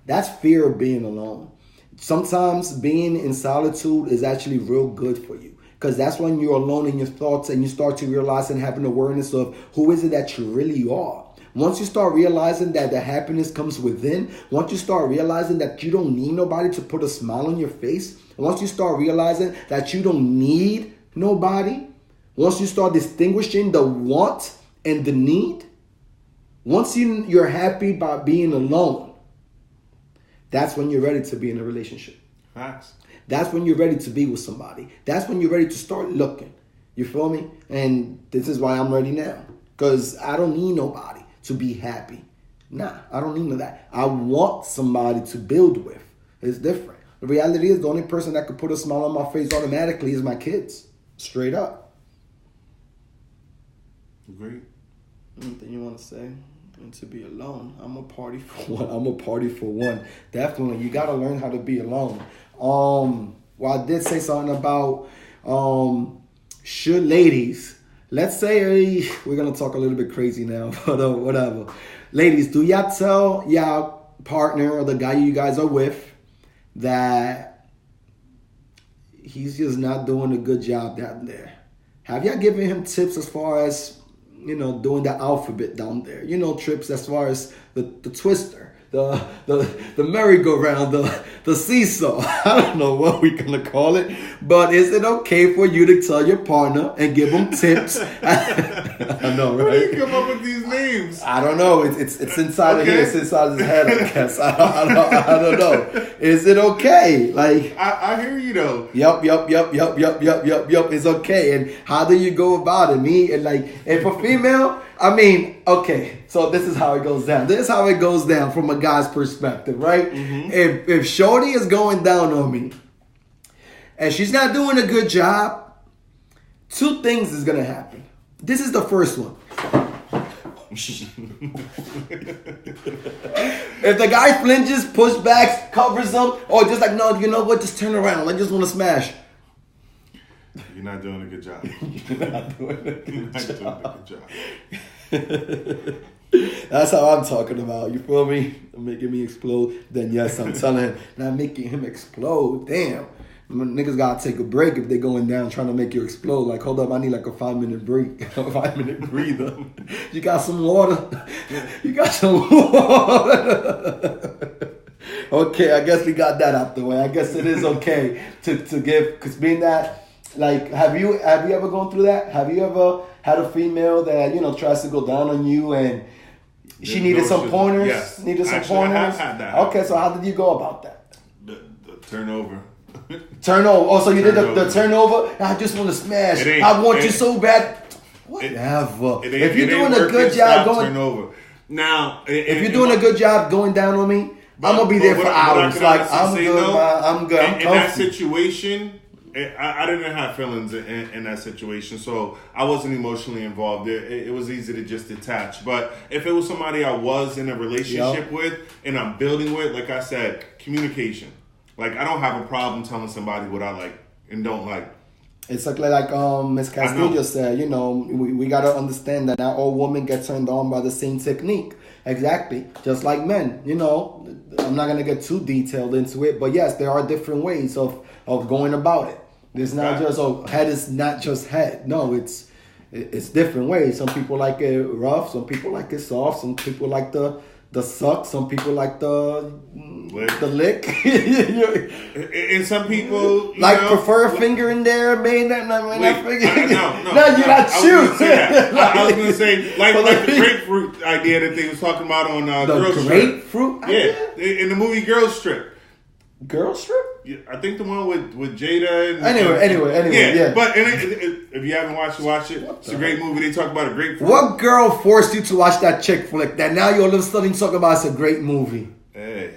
That's fear of being alone. Sometimes being in solitude is actually real good for you. Because that's when you're alone in your thoughts and you start to realize and have an awareness of who is it that you really are. Once you start realizing that the happiness comes within, once you start realizing that you don't need nobody to put a smile on your face, once you start realizing that you don't need nobody, once you start distinguishing the want and the need, once you're happy by being alone, that's when you're ready to be in a relationship. Facts. That's when you're ready to be with somebody. That's when you're ready to start looking. You feel me? And this is why I'm ready now. Because I don't need nobody to be happy. Nah, I don't need that. I want somebody to build with. It's different. The reality is the only person that could put a smile on my face automatically is my kids. Straight up. Agreed. Anything you want to say? And to be alone. I'm a party for one. Definitely. You got to learn how to be alone. Well, I did say something about should ladies... Let's say we're going to talk a little bit crazy now, but whatever. Ladies, do y'all tell y'all partner or the guy you guys are with that he's just not doing a good job down there? Have y'all given him tips as far as, doing the alphabet down there? Trips as far as the twister, the merry-go-round, the seesaw. I don't know what we're going to call it. But is it okay for you to tell your partner and give him tips? I know, right? Where do you come up with these names? I don't know. It's inside of here. It's inside his head, I guess. I don't know. Is it okay? Like I hear you, though. Yup. It's okay. And how do you go about it? If a female... okay, so this is how it goes down. This is how it goes down from a guy's perspective, right? Mm-hmm. If Shorty is going down on me and she's not doing a good job, two things is going to happen. This is the first one. If the guy flinches, pushbacks, covers them, or just like, no, you know what, just turn around. I just want to smash. You're not doing a good job. You're not doing a good job. That's how I'm talking about. You feel me? Making me explode. Then yes, I'm telling him, not making him explode. Damn. Niggas gotta take a break if they going down trying to make you explode. Like, hold up, I need like a 5-minute break. A 5-minute breather. You got some water? You got some water? Okay, I guess we got that out the way. I guess it is okay to give, because being that, like, have you ever gone through that? Have you ever had a female that, tries to go down on you and she needed some pointers? Yes. Needed some Actually, pointers? I have had that. Okay, so how did you go about that? The turnover. Turnover. Oh, so you did the turnover? I just want to smash. I want you so bad. Whatever. If you're doing a good job going turnover. Now, if you're doing a good job going down on me, I'm gonna be there for hours. Like, I'm good. I'm good. I'm in that situation, I didn't have feelings in that situation, so I wasn't emotionally involved. It was easy to just detach. But if it was somebody I was in a relationship with and I'm building with, like I said, communication. Like, I don't have a problem telling somebody what I like and don't like. It's like Ms. Castillo said, we got to understand that not all women get turned on by the same technique. Exactly. Just like men, I'm not going to get too detailed into it, but yes, there are different ways of going about it. There's not just, head is not just head. No, it's different ways. Some people like it rough. Some people like it soft. Some people like the suck. Some people like the lick. And some people prefer a finger in there, man. No, you're not shooting. I was gonna say like the grapefruit idea that they was talking about on Girls Trip. Grapefruit? Yeah, in the movie Girls Trip. Girls Trip? Yeah, I think the one with Jada. Anyway, yeah. But if you haven't watched it. It's a great movie. They talk about a grapefruit. What girl forced you to watch that chick flick that now you're all of a sudden talking about it's a great movie? Hey,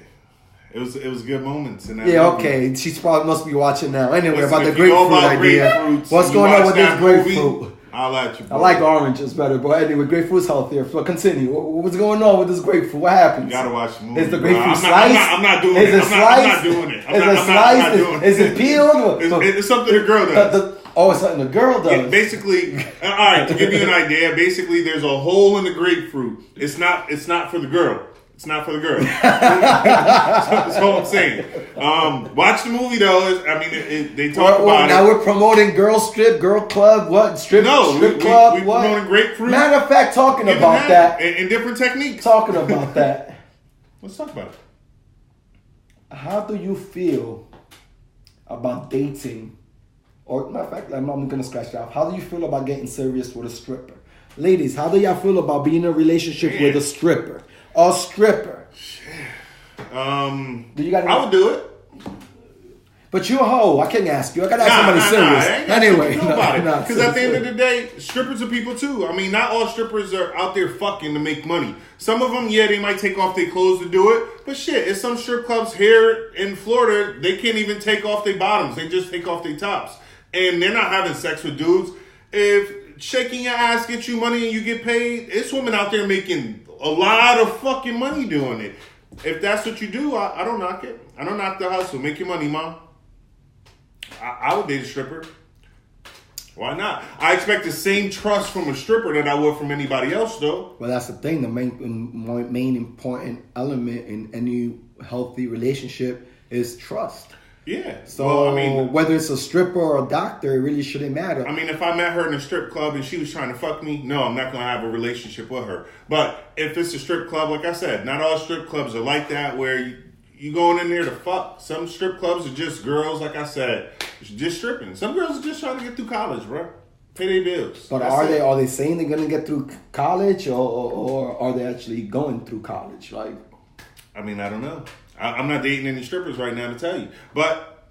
it was good moments in that. Yeah, movie. okay. She's probably must be watching now. Anyway, Listen, about the grapefruit idea. What's going on with this grapefruit? I'll at you. Bro. I like oranges better, but anyway, grapefruit's healthier. So continue. What's going on with this grapefruit? What happens? You gotta watch the movie. Is the grapefruit sliced? I'm not doing it. I'm not doing it. Is it sliced? Is it peeled? It's something a girl does. It's something a girl does. Yeah, basically, all right. To give you an idea, basically, there's a hole in the grapefruit. It's not for the girl. It's not for the girl. That's all I'm saying. Watch the movie though. They talk about now it. We're promoting girl strip, girl club, what? Strip club, we what? Promoting grapefruit. Matter of fact, talking about that. And different techniques. Talking about that. Let's talk about it. How do you feel about dating? Or matter of fact, I'm going to scratch that off. How do you feel about getting serious with a stripper? Ladies, how do y'all feel about being in a relationship with a stripper? A stripper. I would do it. But you a hoe. I can't ask you. I gotta ask somebody serious. Anyway, because at the end of the day, strippers are people too. Not all strippers are out there fucking to make money. Some of them, they might take off their clothes to do it. But shit, it's some strip clubs here in Florida, they can't even take off their bottoms. They just take off their tops. And they're not having sex with dudes. If shaking your ass gets you money and you get paid, it's women out there making a lot of fucking money doing it. If that's what you do, I don't knock it. I don't knock the hustle. Make your money, mom. I would date a stripper. Why not? I expect the same trust from a stripper that I would from anybody else, though. Well, that's the thing. The main important element in any healthy relationship is trust. Yeah. So, whether it's a stripper or a doctor, it really shouldn't matter. If I met her in a strip club and she was trying to fuck me, no, I'm not going to have a relationship with her. But if it's a strip club, like I said, not all strip clubs are like that where you going in there to fuck. Some strip clubs are just girls, like I said, just stripping. Some girls are just trying to get through college, bro. Pay their bills. But are they saying they're going to get through college or are they actually going through college? Like, I don't know. I'm not dating any strippers right now to tell you. But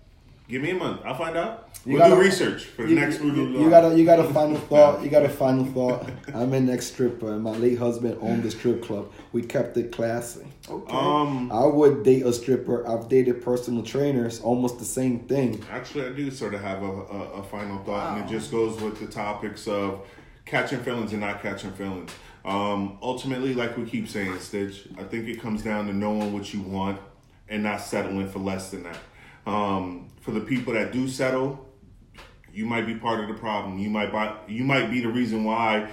give me a month. I'll find out. We'll do research for the next movie. You got a final thought. You got a final thought. I'm an ex-stripper and my late husband owned the strip club. We kept it classy. Okay. I would date a stripper. I've dated personal trainers. Almost the same thing. Actually, I do sort of have a final thought, and it just goes with the topics of catching feelings and not catching feelings. Ultimately, like we keep saying, Stitch, I think it comes down to knowing what you want and not settling for less than that. For the people that do settle, you might be part of the problem. You might be the reason why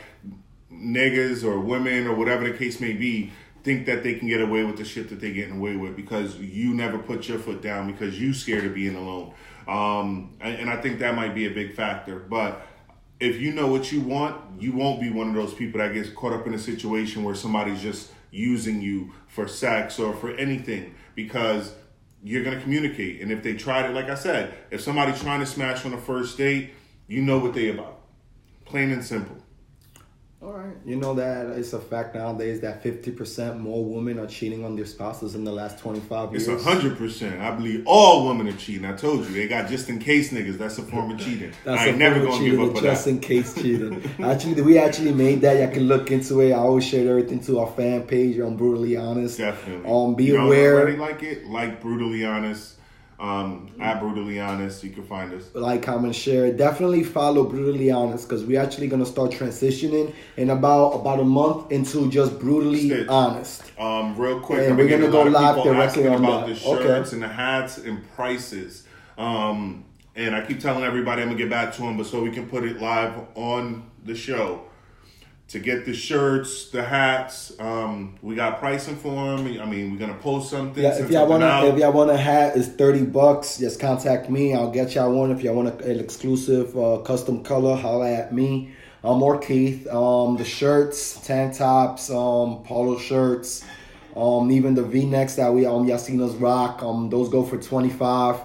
niggas or women or whatever the case may be think that they can get away with the shit that they're getting away with because you never put your foot down because you scared of being alone. And I think that might be a big factor. But if you know what you want, you won't be one of those people that gets caught up in a situation where somebody's just using you for sex or for anything, because you're going to communicate. And if they tried it, like I said, if somebody's trying to smash on a first date, you know what they about. Plain and simple. All right. You know that it's a fact nowadays that 50% more women are cheating on their spouses in the last 25 years. It's 100%. I believe all women are cheating. I told you. They got just in case niggas. That's a form of cheating. I ain't never going to give up for that. Just in case cheating. We actually made that. You can look into it. I always share everything to our fan page on Brutally Honest. Definitely. Be aware. Already like it? Like Brutally Honest. At Brutally Honest, you can find us. Like, comment, share. Definitely follow Brutally Honest because we're actually gonna start transitioning in about a month into just Brutally Honest. Real quick, and we're gonna go live directly on about that. The shirts and the hats and prices. And I keep telling everybody I'm gonna get back to them, but so we can put it live on the show. To get the shirts, the hats, we got pricing for them. I mean, we're gonna post something. Yeah, if y'all want a hat, it's $30. Just contact me. I'll get y'all one. If y'all want an exclusive custom color, holla at me. Or Keith. The shirts, tank tops, polo shirts, even the V-necks that y'all seen us rock. Those go for $25.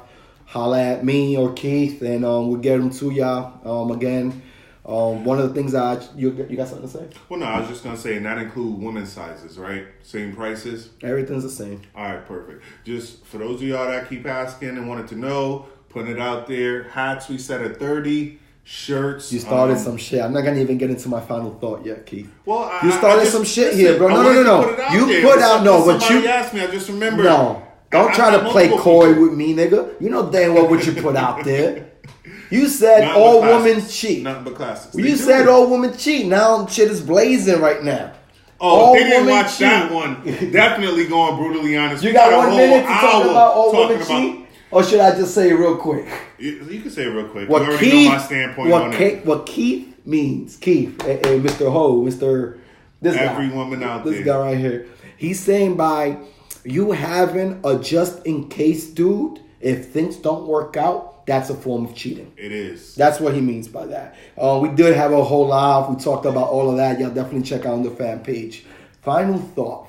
Holla at me or Keith, and we'll get them to y'all. Again. One of the things you got something to say? Well, no, I was just going to say, and that include women's sizes, right? Same prices? Everything's the same. All right, perfect. Just for those of y'all that keep asking and wanted to know, putting it out there. Hats, we set at 30. Shirts. You started some shit. I'm not going to even get into my final thought yet, Keith. Well, you started some shit here, bro. No. You put out, Somebody asked me, I just remembered. No. Don't try to play coy with me, nigga. You know damn well what you put out there. You said all women cheat. Nothing but classes. You said all women cheat. Now shit is blazing right now. Oh, they didn't watch that one. Definitely going Brutally Honest. You got 1 minute to talk about all women cheat? Or should I just say it real quick? You can say it real quick. You already know my standpoint on it. What Keith means, Mr. Ho, Mr. This guy. Every woman out there. This guy right here. He's saying by you having a just in case dude, if things don't work out, that's a form of cheating. It is. That's what he means by that. We did have a whole live. We talked about all of that. Y'all definitely check out on the fan page. Final thought.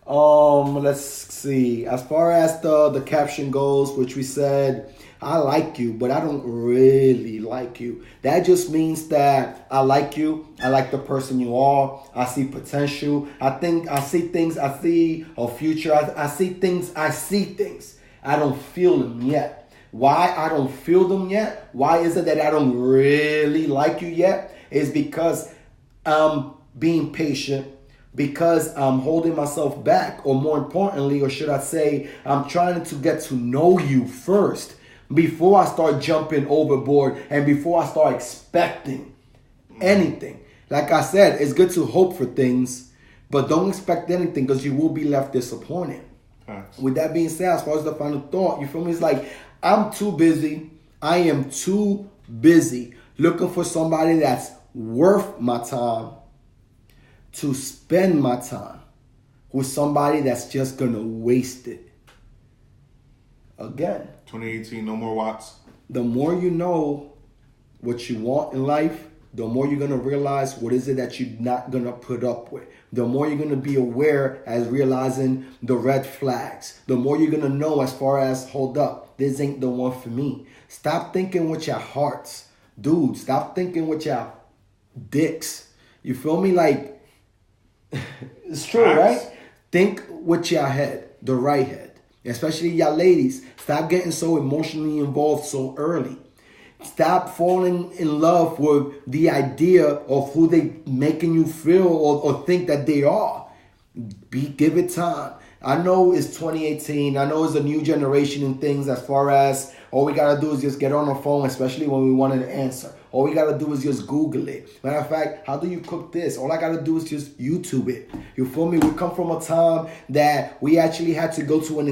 Let's see. As far as the caption goes, which we said, I like you, but I don't really like you. That just means that I like you. I like the person you are. I see potential. I see things. I see a future. I see things. I don't feel them yet. Why I don't feel them yet? Why is it that I don't really like you yet? Is because I'm being patient, because I'm holding myself back, or more importantly, or should I say, I'm trying to get to know you first before I start jumping overboard and before I start expecting anything. Like I said, it's good to hope for things, but don't expect anything because you will be left disappointed. With that being said, as far as the final thought, you feel me? It's like, I'm too busy. I am too busy looking for somebody that's worth my time to spend my time with somebody that's just going to waste it. Again. 2018, no more Watts. The more you know what you want in life, the more you're going to realize what is it that you're not going to put up with. The more you're going to be aware as realizing the red flags. The more you're going to know as far as, hold up, this ain't the one for me. Stop thinking with your hearts. Dude, stop thinking with your dicks. You feel me? Like, it's true, right? Think with your head, the right head. Especially y'all ladies. Stop getting so emotionally involved so early. Stop falling in love with the idea of who they making you feel or think that they are. Give it time. I know it's 2018. I know it's a new generation and things as far as all we got to do is just get on the phone, especially when we want an answer. All we got to do is just Google it. Matter of fact, how do you cook this? All I got to do is just YouTube it. You feel me? We come from a time that we actually had to go to an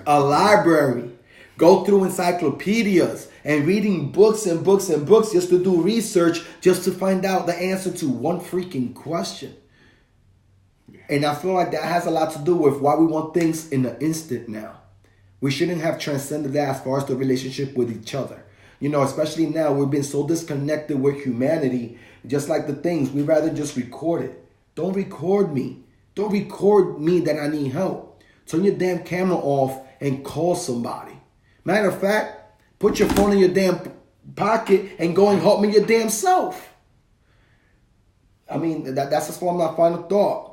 a library. Go through encyclopedias and reading books and books and books just to do research, just to find out the answer to one freaking question. And I feel like that has a lot to do with why we want things in an instant now. We shouldn't have transcended that as far as the relationship with each other. You know, especially now, we've been so disconnected with humanity, just like the things. We'd rather just record it. Don't record me. Don't record me that I need help. Turn your damn camera off and call somebody. Matter of fact, put your phone in your damn pocket and go and help me your damn self. I mean, that's just for my final thought.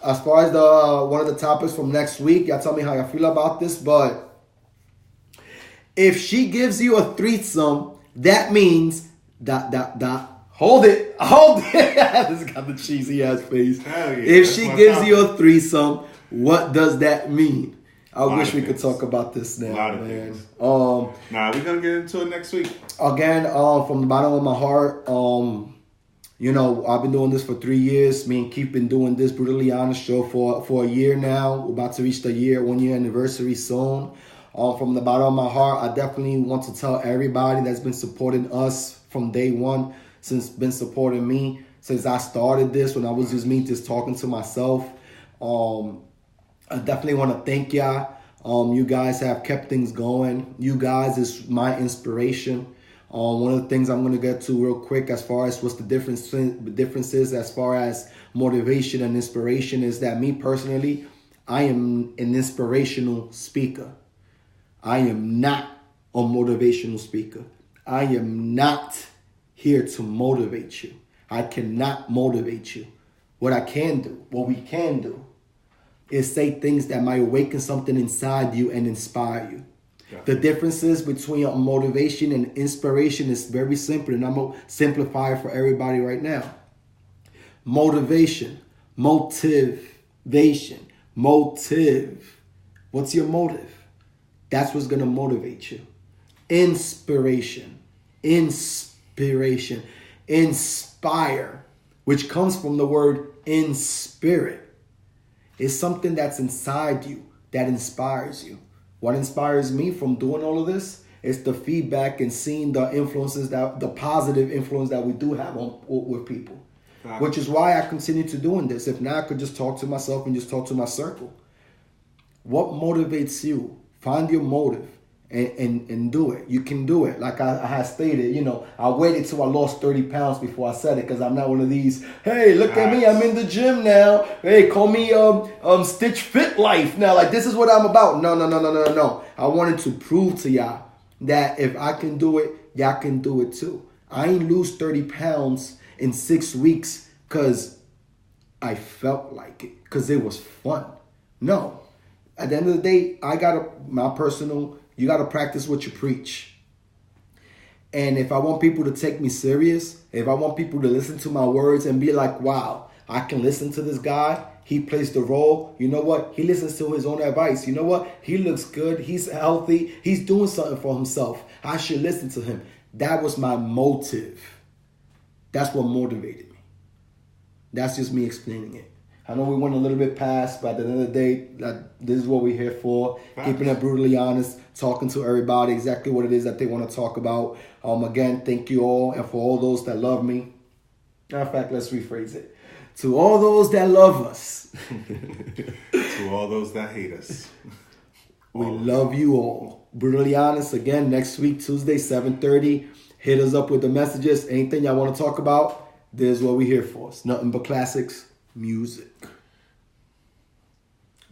As far as one of the topics from next week, y'all tell me how you feel about this. But if she gives you a threesome, that means ... Hold it. This got the cheesy ass face. Hell yeah, if she gives you a threesome, what does that mean? I wish we could talk about this now, a lot of man. things. We're gonna get into it next week. Again, from the bottom of my heart, you know, I've been doing this for 3 years. Me and Keith been doing this Brutally Honest show for a year now. We're about to reach the 1 year anniversary soon. From the bottom of my heart, I definitely want to tell everybody that's been supporting us from day one, been supporting me since I started this, when I was just me just talking to myself. I definitely want to thank y'all. You guys have kept things going. You guys is my inspiration. One of the things I'm going to get to real quick as far as what's the differences as far as motivation and inspiration is that me personally, I am an inspirational speaker. I am not a motivational speaker. I am not here to motivate you. I cannot motivate you. What we can do, is say things that might awaken something inside you and inspire you. Yeah. The differences between motivation and inspiration is very simple, and I'm going to simplify it for everybody right now. Motivation. What's your motive? That's what's going to motivate you. Inspiration. Inspire, which comes from the word in spirit. It's something that's inside you that inspires you. What inspires me from doing all of this is the feedback and seeing the influences, the positive influence that we do have with people. Which is why I continue to doing this. If not, I could just talk to myself and just talk to my circle. What motivates you? Find your motive and do it. You can do it. Like I had stated, you know, I waited till I lost 30 pounds before I said it, because I'm not one of these, hey, look at me, I'm in the gym now. Hey, call me Stitch Fit Life now. Like, this is what I'm about. No. I wanted to prove to y'all that if I can do it, y'all can do it too. I ain't lose 30 pounds in 6 weeks because I felt like it, because it was fun. No. At the end of the day, you got to practice what you preach. And if I want people to take me serious, if I want people to listen to my words and be like, wow, I can listen to this guy. He plays the role. You know what? He listens to his own advice. You know what? He looks good. He's healthy. He's doing something for himself. I should listen to him. That was my motive. That's what motivated me. That's just me explaining it. I know we went a little bit past, but at the end of the day, this is what we're here for. Keeping it brutally honest, talking to everybody exactly what it is that they want to talk about. Again, thank you all. And for all those that love me, matter of fact, let's rephrase it. To all those that love us. To all those that hate us. We love you all. Brutally honest, again, next week, Tuesday, 7:30. Hit us up with the messages. Anything y'all want to talk about, this is what we're here for. It's nothing but classics. Music. That's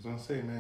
what I'm saying, man.